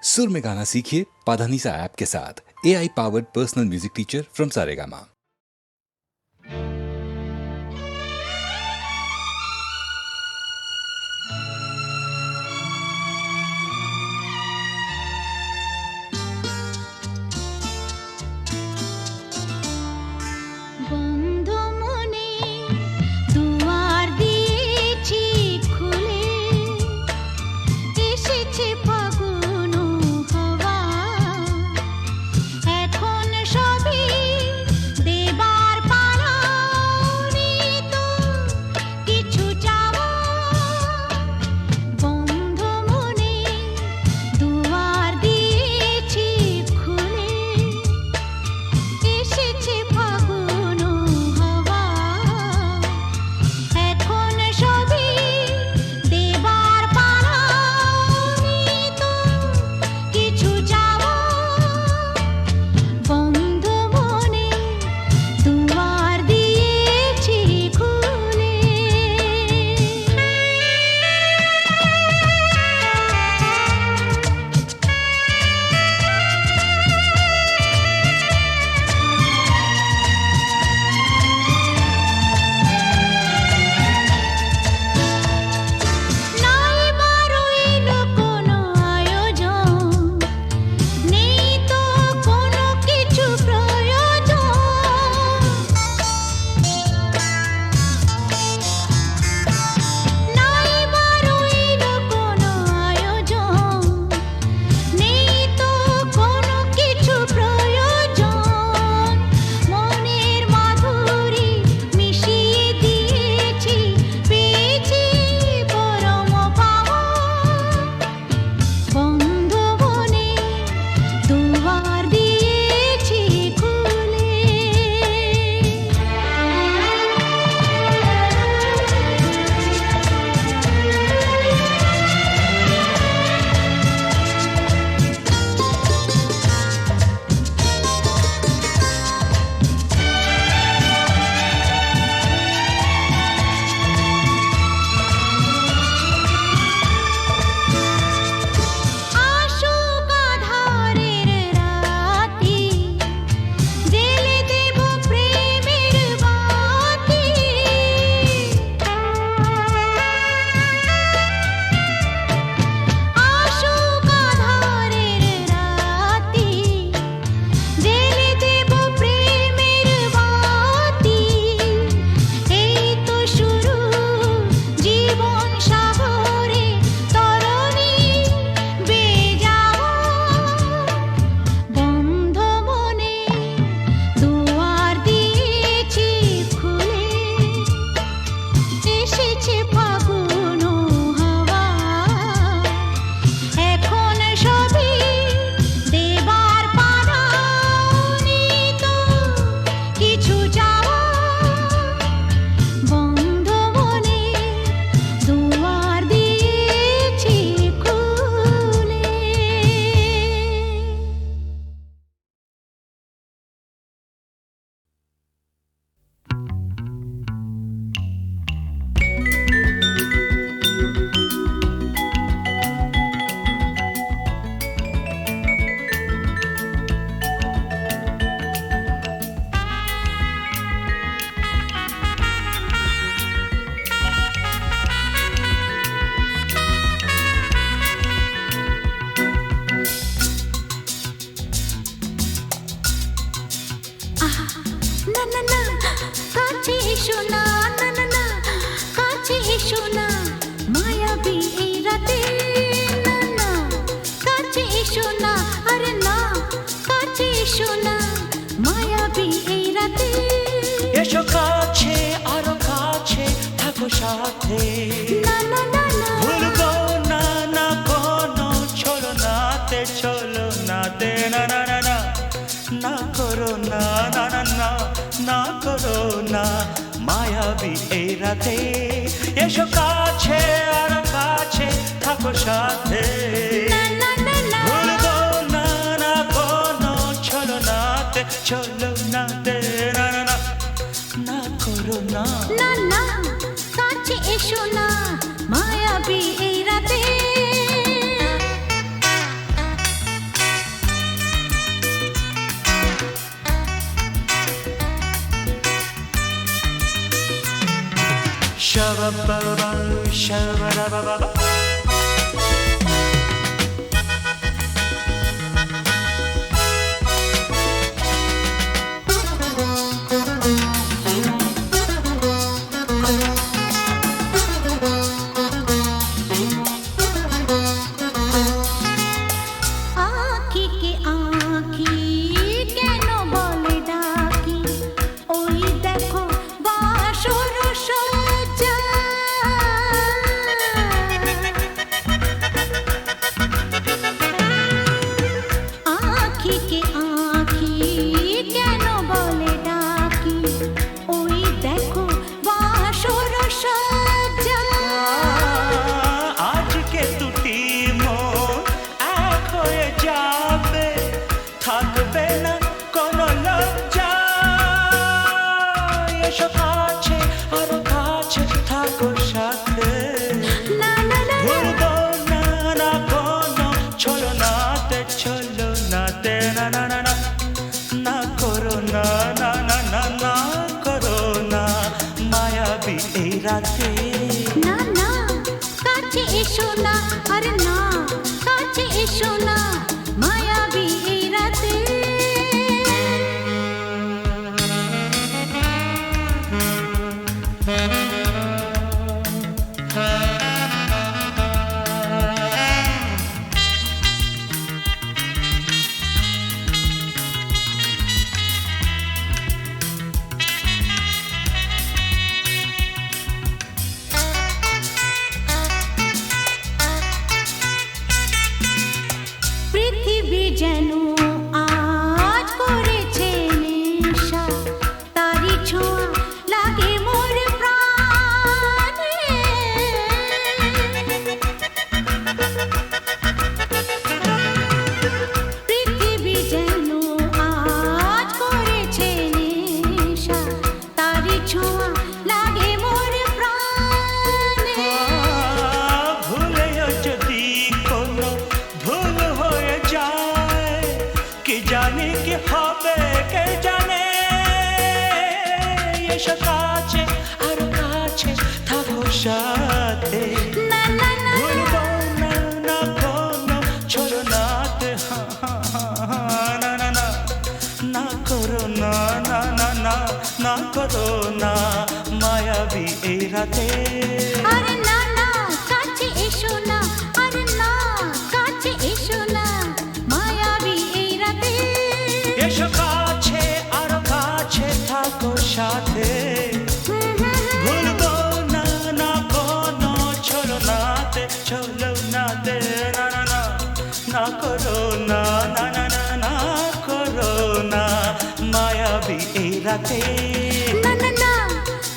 सुर में गाना सीखिए पाधानीसा ऐप के साथ। AI powered personal music teacher from Saregama. Shabba-ba-ba, shabba-da-ba-ba-ba. आँखी के आँखी केनो बोले डाकी ओई देखो बासुर सज्जा आँखी के आँखी केनो बोले डाकी ओई देखो बासुर सज्जा আজ কে দুটি মন এক হয়ে যাবে, থাকবে না কোনো লজ্জা। এসো কাছে, আরো কাছে থাকো সাথে। না না না ভুলবো না না কোনো ছলনাতে, ছলনাতে না না না না না করো না না না না না করো না মায়াবী এই রাতে। না না কাছে এসো না আরে না কাছে এসো না মায়াবী এই রাতে পৃথিবী যেন আজ করেছে নেশা তারি ছোঁয়া লাগে মোর প্রাণে পৃথিবী যেন আজ করেছে নেশা তারি ছোঁয়া লাগে মোর প্রাণে ভুলেও যদি কোনো ভুল হয়ে যায়, কি জানি কি হবে কে জানে। এসো কাছে আরো কাছে থাকো সাথে। না না না ভুলবো না না কোনো ছলনাতে, না না না না করো না না না না না করো না মায়াবী এই রাতে। আরে না না কাছে এসো না আরে না কাছে এসো না মায়াবী এই রাতে এসো কাছে আরো কাছে থাকো সাথে। ভুলবো না না কোনো ছলনাতে, ছলনাতে না না না না করো না না না না না করো না মায়াবী এই রাতে। না না না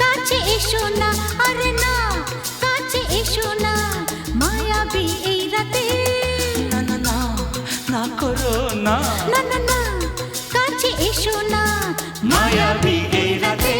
কাছে এসো না আরে না কাছে এসো না মায়াবী এই রাতে না না না না করো না না না না কাছে এসো না মায়াবী এই রাতে।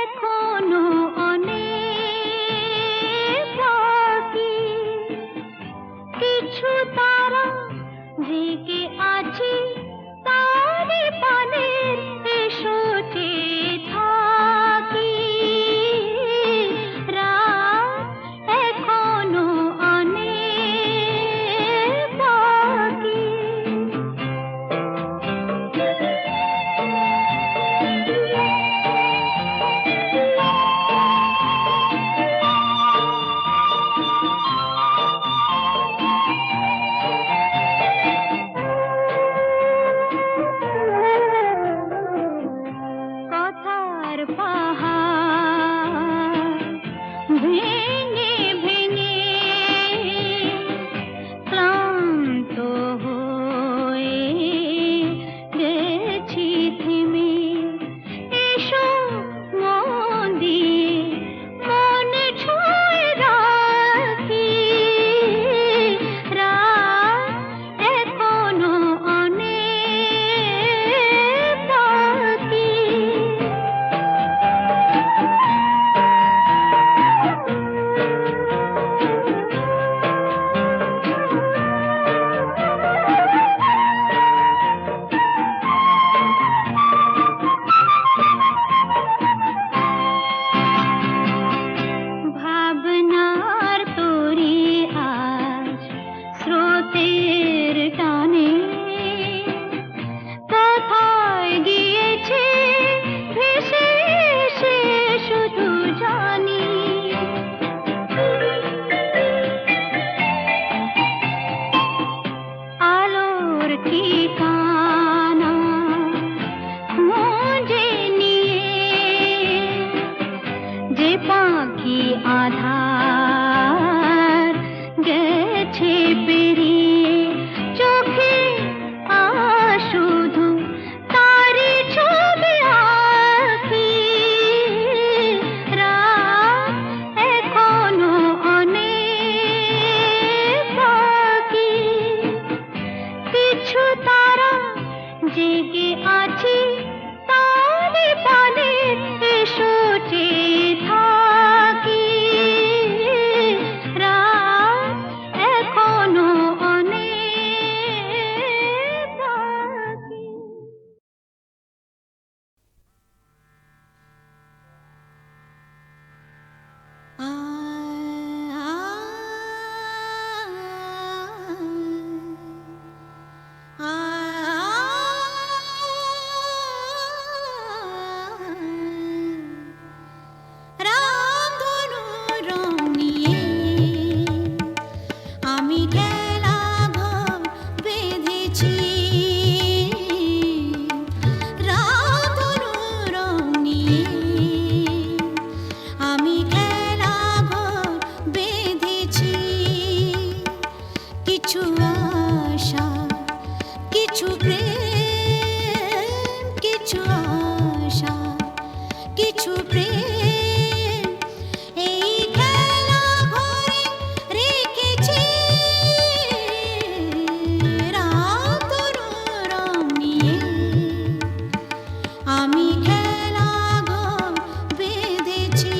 এখনো অনেক বাকি, কিছু তারা জেগে আছে তারে পানে, এসো চেয়ে থাকি। রাত এখনো অনেক বাকি। কথার পাহাড় ভেঙে ভেঙে ক্লান্ত হয়ে গেছি থেমে, এসো মন দিয়ে মনে ছুঁয়ে রাখি। রাত এখনো অনেক বাকি। ভাবনার তরি আজ স্রোতের টানে কোথায় গিয়েছে ভেসে, সে শুধু জানি। আলোর ঠিকানা খুঁজে নিয়ে যে পাখি আধার গেছে পেরিয়ে, চোখে শুধু তারি ছবি আঁকি। রাত এখনো অনেক বাকি, কিছু তারা জেগে আছে তারে পানে, এসো চেয়ে থাকি। রাত এখনো অনেক বাকি। রামধনু রং নিয়ে আমি খেলা ঘর বেঁধেছি। রামধনু রং নিয়ে আমি খেলা ঘর বেঁধেছি। কিছু আশা, কিছু প্রেম, কিছু আশা, কিছু প্রেম, এই খেলা ঘরে রেখেছি। রামধনু রং নিয়ে আমি খেলা ঘর বেঁধেছি।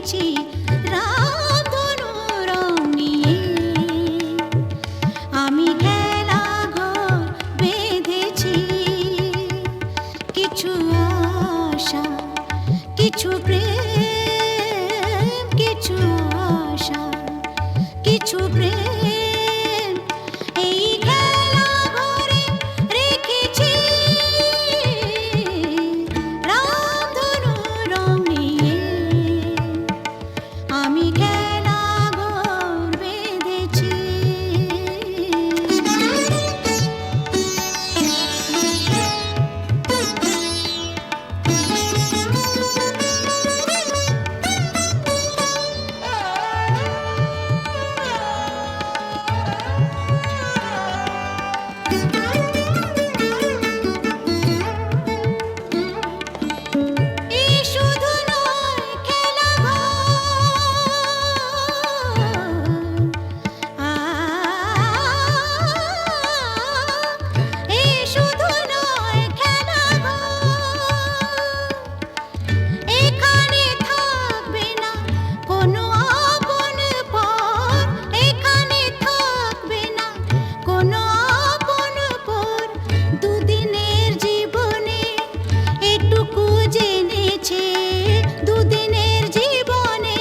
বেঁধেছি রামধনু রং নিয়ে। আমি খেলা ঘর বেঁধেছি, কিছু আশা কিছু প্রেম, কিছু আশা কিছু প্রেম, এই খেলা ঘরে রেখেছি রামধনু রং নিয়ে। আমি খেলা ঘর বেঁধেছি। এই শুধু নয় খেলা ঘর, এই শুধু নয় খেলা ঘর, এখানে থাকবে না কোনো আপন পর, এখানে থাকবে না কোনো আপন পর। দুদিনের জীবনে এটুকু জেনেছে, দুদিনের জীবনে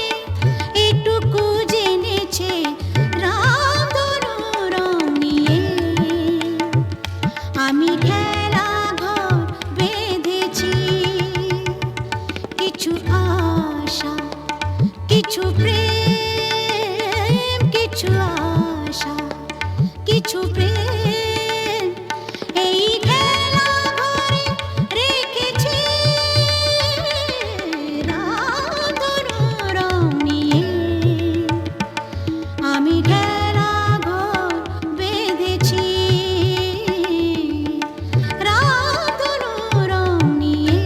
এটুকু জেনেছে রামধনু রং নিয়ে। আমি খেলা ঘর বেঁধেছি, কিছু আশা কিছু প্রেম, কিছু আশা কিছু প্রেম, এই খেলা ঘরে রেখেছি রামধনু রং নিয়ে। আমি খেলা ঘর বেঁধেছি রামধনু রং নিয়ে।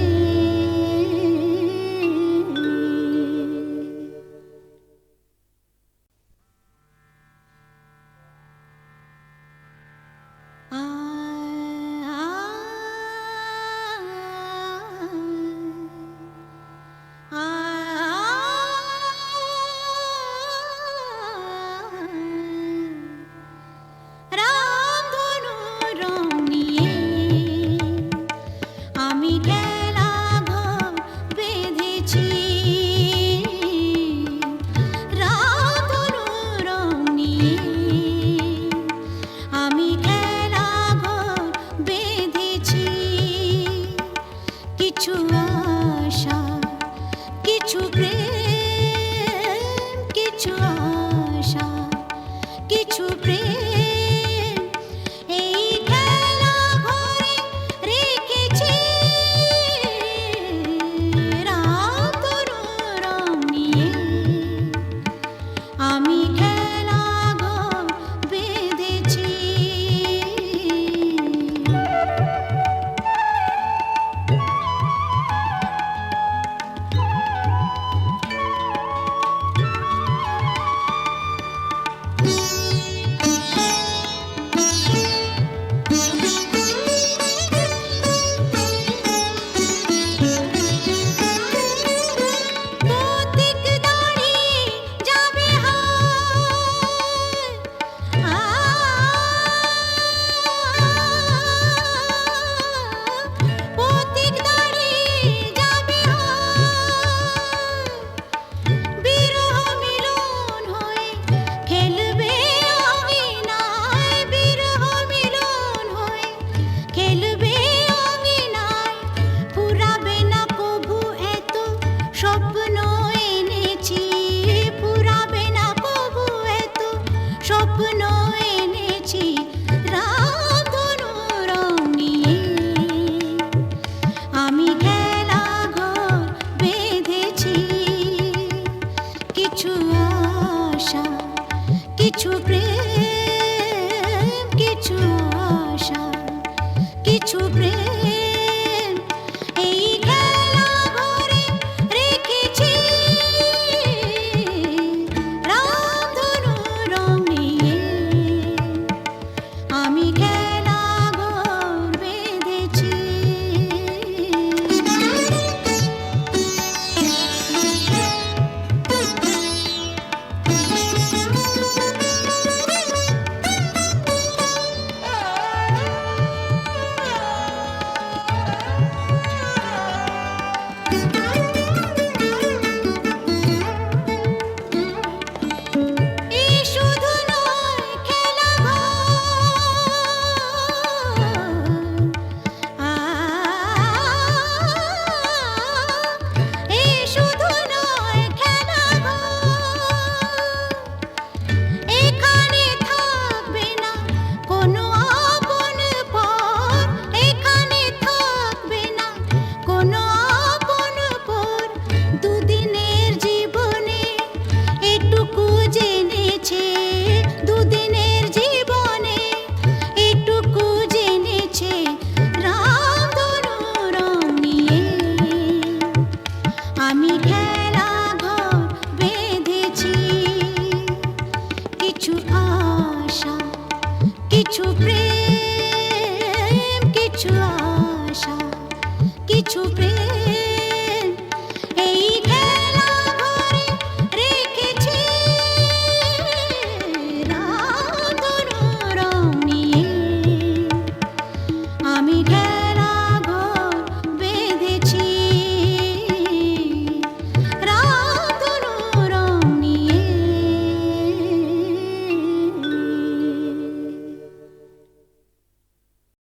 রামধনু রং নিয়ে আমি খেলা ঘর বেঁধেছি রামধনু রং নিয়ে। আমি খেলা ঘর বেঁধেছি, কিছু আশা কিছু প্রেম,